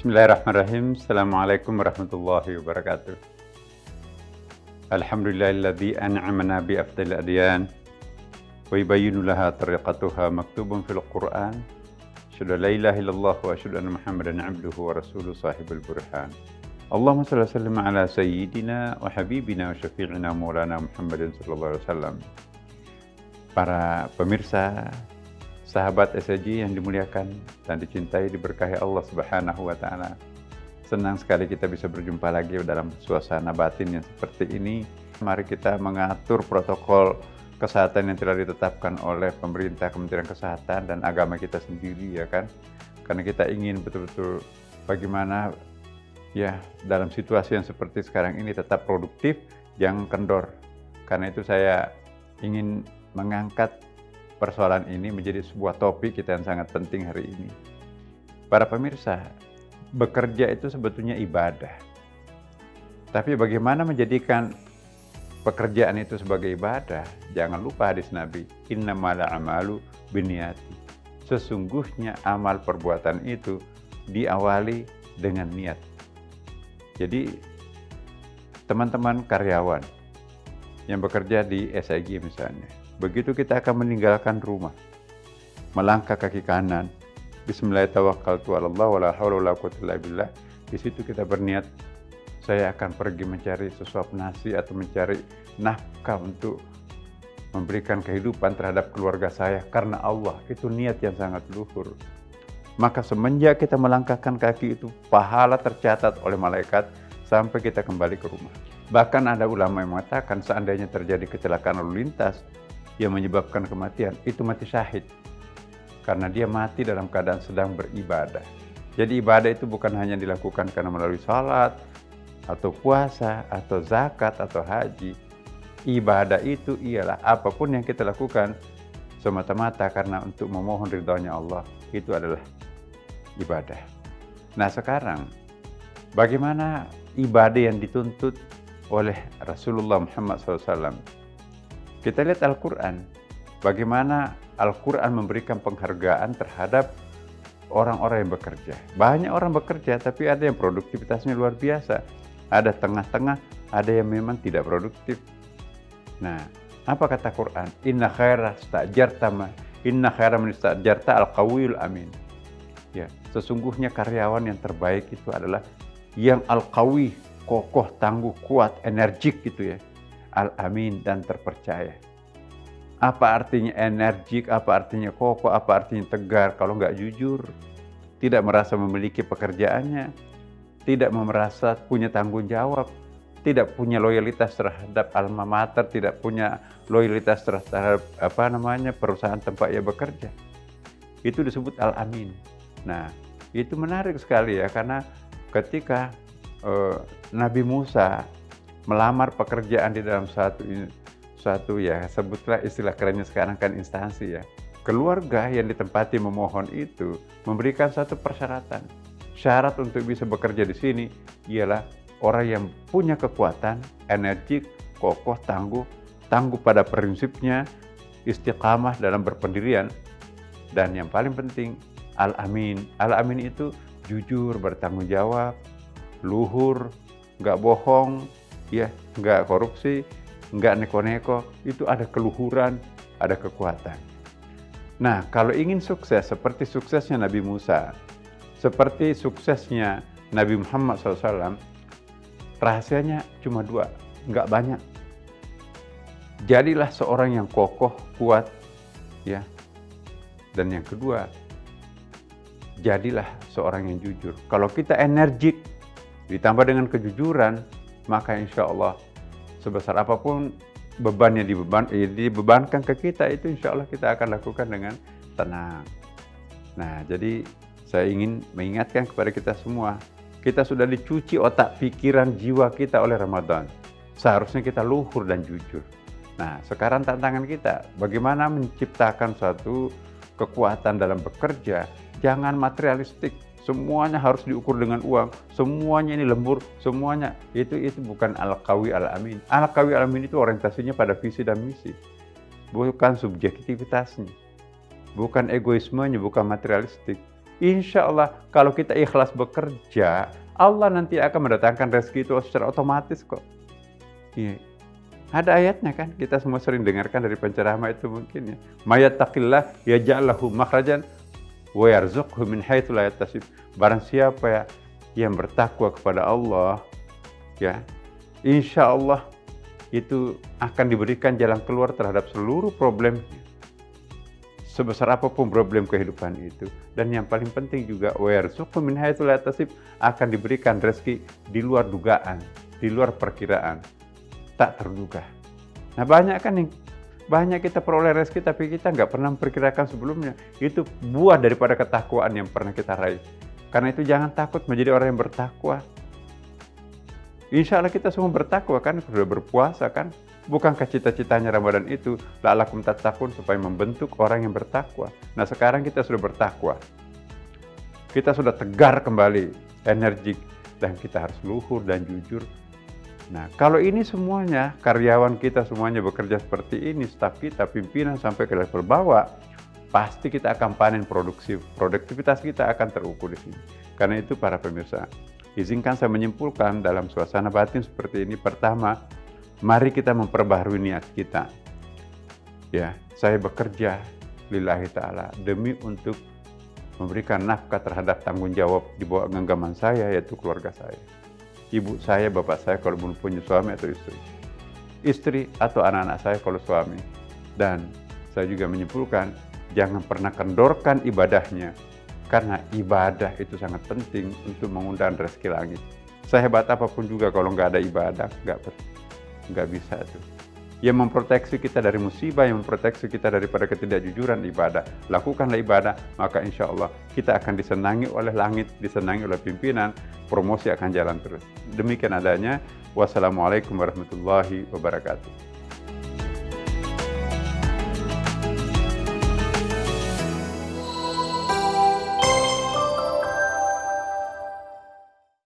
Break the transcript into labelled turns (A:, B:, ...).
A: Bismillahirrahmanirrahim. Assalamualaikum warahmatullahi wabarakatuh. Alhamdulillahilladzi an'amana bi afdalil adyan wa yubayyinu laha tariqatuha maktubun fil Qur'an. Asyhadu an la ilaha illallah wa asyhadu anna Muhammadan 'abduhu wa rasuluhu sahibul burhan. Allahumma shalli wa sallim ala sayyidina wa habibina wa syafi'ina maulana Muhammadin sallallahu alaihi wasallam. Para pemirsa, sahabat SAG yang dimuliakan dan dicintai, diberkahi Allah Subhanahu wa Ta'ala. Senang sekali kita bisa berjumpa lagi dalam suasana batin yang seperti ini. Mari kita mengatur protokol kesehatan yang telah ditetapkan oleh pemerintah, Kementerian Kesehatan dan agama kita sendiri, ya kan? Karena kita ingin betul-betul bagaimana ya dalam situasi yang seperti sekarang ini tetap produktif, jangan kendor. Karena itu saya ingin mengangkat persoalan ini menjadi sebuah topik kita yang sangat penting hari ini. Para pemirsa, bekerja itu sebetulnya ibadah. Tapi bagaimana menjadikan pekerjaan itu sebagai ibadah? Jangan lupa hadis Nabi, innamal a'malu binniyati. Sesungguhnya amal perbuatan itu diawali dengan niat. Jadi teman-teman karyawan yang bekerja di SIG misalnya, begitu kita akan meninggalkan rumah, melangkah kaki kanan, Bismillahirrahmanirrahim, wala haula wala quwwata illa billah. Di situ kita berniat, saya akan pergi mencari sesuap nasi atau mencari nafkah untuk memberikan kehidupan terhadap keluarga saya karena Allah. Itu niat yang sangat luhur. Maka semenjak kita melangkahkan kaki itu, pahala tercatat oleh malaikat sampai kita kembali ke rumah. Bahkan ada ulama yang mengatakan seandainya terjadi kecelakaan lalu lintas yang menyebabkan kematian, itu mati syahid. Karena dia mati dalam keadaan sedang beribadah. Jadi ibadah itu bukan hanya dilakukan karena melalui salat, atau puasa, atau zakat, atau haji. Ibadah itu ialah apapun yang kita lakukan semata-mata karena untuk memohon ridhonya Allah. Itu adalah ibadah. Nah sekarang, bagaimana ibadah yang dituntut oleh Rasulullah Muhammad SAW? Kita lihat Al-Quran, bagaimana Al-Quran memberikan penghargaan terhadap orang-orang yang bekerja. Banyak orang bekerja, tapi ada yang produktivitasnya luar biasa. Ada tengah-tengah, ada yang memang tidak produktif. Nah, apa kata Quran? Inna khaira man istajarta al-qawiyul amin. Ya, sesungguhnya karyawan yang terbaik itu adalah yang al-qawi, kokoh, tangguh, kuat, energik gitu ya. Al-amin dan terpercaya. Apa artinya energik, apa artinya kokoh, apa artinya tegar kalau nggak jujur, tidak merasa memiliki pekerjaannya, tidak merasa punya tanggung jawab, tidak punya loyalitas terhadap alma mater, tidak punya loyalitas terhadap perusahaan tempat ia bekerja. Itu disebut al-amin. Nah, itu menarik sekali ya, karena ketika Nabi Musa melamar pekerjaan di dalam suatu ya, sebutlah istilah kerennya sekarang kan instansi ya. Keluarga yang ditempati memohon itu memberikan satu persyaratan. Syarat untuk bisa bekerja di sini ialah orang yang punya kekuatan, energik, kokoh, tangguh pada prinsipnya, istiqamah dalam berpendirian, dan yang paling penting al-amin. Al-amin itu jujur, bertanggung jawab, luhur, nggak bohong, ya, nggak korupsi, nggak neko-neko, itu ada keluhuran, ada kekuatan. Nah, kalau ingin sukses seperti suksesnya Nabi Musa, seperti suksesnya Nabi Muhammad SAW, rahasianya cuma dua, nggak banyak. Jadilah seorang yang kokoh, kuat, ya. Dan yang kedua, jadilah seorang yang jujur. Kalau kita energik, ditambah dengan kejujuran, maka insya Allah sebesar apapun beban yang dibebankan ke kita, itu insya Allah kita akan lakukan dengan tenang. Nah, jadi saya ingin mengingatkan kepada kita semua, kita sudah dicuci otak, pikiran, jiwa kita oleh Ramadan. Seharusnya kita luhur dan jujur. Nah, sekarang tantangan kita, bagaimana menciptakan suatu kekuatan dalam bekerja, jangan materialistik. Semuanya harus diukur dengan uang, semuanya ini lembur, semuanya itu bukan al-qawi al-amin. Al-qawi al-amin itu orientasinya pada visi dan misi, bukan subjektivitasnya, bukan egoismenya, bukan materialistik. Insya Allah kalau kita ikhlas bekerja, Allah nanti akan mendatangkan rezeki itu secara otomatis kok. Iya. Ada ayatnya kan, kita semua sering dengarkan dari penceramah itu mungkin ya. Mayattaqillah yaj'al lahu makhrajan wa yarzuqhu min haitsu la yahtasib. Barang siapa ya yang bertakwa kepada Allah, ya, insya Allah itu akan diberikan jalan keluar terhadap seluruh problem, sebesar apapun problem kehidupan itu. Dan yang paling penting juga wa yarzuqhu min haitsu la yahtasib, akan diberikan rezeki di luar dugaan, di luar perkiraan, tak terduga. Nah banyak kita peroleh rezeki tapi kita nggak pernah memperkirakan sebelumnya. Itu buah daripada ketakwaan yang pernah kita raih. Karena itu jangan takut menjadi orang yang bertakwa. Insya Allah kita semua bertakwa kan, sudah berpuasa kan. Bukankah cita-citanya Ramadan itu la'allakum tattaqun, supaya membentuk orang yang bertakwa. Nah sekarang kita sudah bertakwa. Kita sudah tegar kembali, energik, dan kita harus luhur dan jujur. Nah, kalau ini semuanya, karyawan kita semuanya bekerja seperti ini, staf kita, pimpinan sampai ke level bawah, pasti kita akan panen produktivitas kita akan terukur di sini. Karena itu para pemirsa, izinkan saya menyimpulkan dalam suasana batin seperti ini. Pertama, mari kita memperbaharui niat kita. Ya, saya bekerja lillahi ta'ala demi untuk memberikan nafkah terhadap tanggung jawab di bawah genggaman saya, yaitu keluarga saya. Ibu saya, bapak saya kalau belum punya suami atau istri atau anak-anak saya kalau suami. Dan saya juga menyimpulkan, jangan pernah kendorkan ibadahnya, karena ibadah itu sangat penting untuk mengundang rezeki langit. Sehebat apapun juga kalau nggak ada ibadah, nggak bisa tuh. Yang memproteksi kita dari musibah, yang memproteksi kita daripada ketidakjujuran ibadah. Lakukanlah ibadah, maka insya Allah kita akan disenangi oleh langit, disenangi oleh pimpinan, promosi akan jalan terus. Demikian adanya. Wassalamualaikum warahmatullahi wabarakatuh.